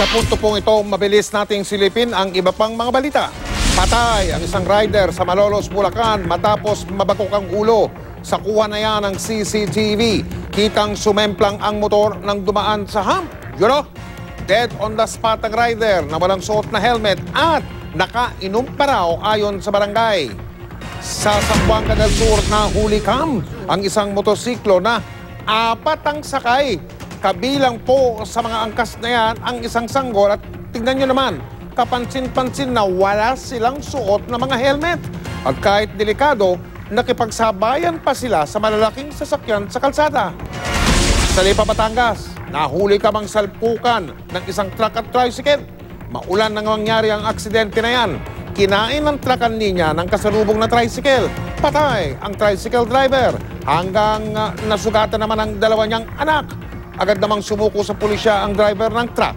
Sa punto pong ito, mabilis nating silipin ang iba pang mga balita. Patay ang isang rider sa Malolos, Bulacan matapos mabakok ang ulo. Sa kuha na yan ng CCTV, kitang sumemplang ang motor nang dumaan sa hump. You know? Dead on the spot ang rider na walang suot na helmet at nakainom pa raw ayon sa barangay. Sa Zamboanga del Sur na huli kam ang isang motosiklo na 4 ang sakay. Kabilang po sa mga angkas na yan ang isang sanggol at tingnan nyo naman, kapansin-pansin na wala silang suot na mga helmet. At kahit delikado, nakipagsabayan pa sila sa malalaking sasakyan sa kalsada. Sa Lipa, Batangas, nahuli kamang salpukan ng isang truck at tricycle. Maulan nang mangyari ang aksidente na yan. Kinain ng truckan niya ng kasalubong na tricycle. Patay ang tricycle driver hanggang nasugatan naman ang dalawa niyang anak. Agad namang sumuko sa pulisya ang driver ng truck.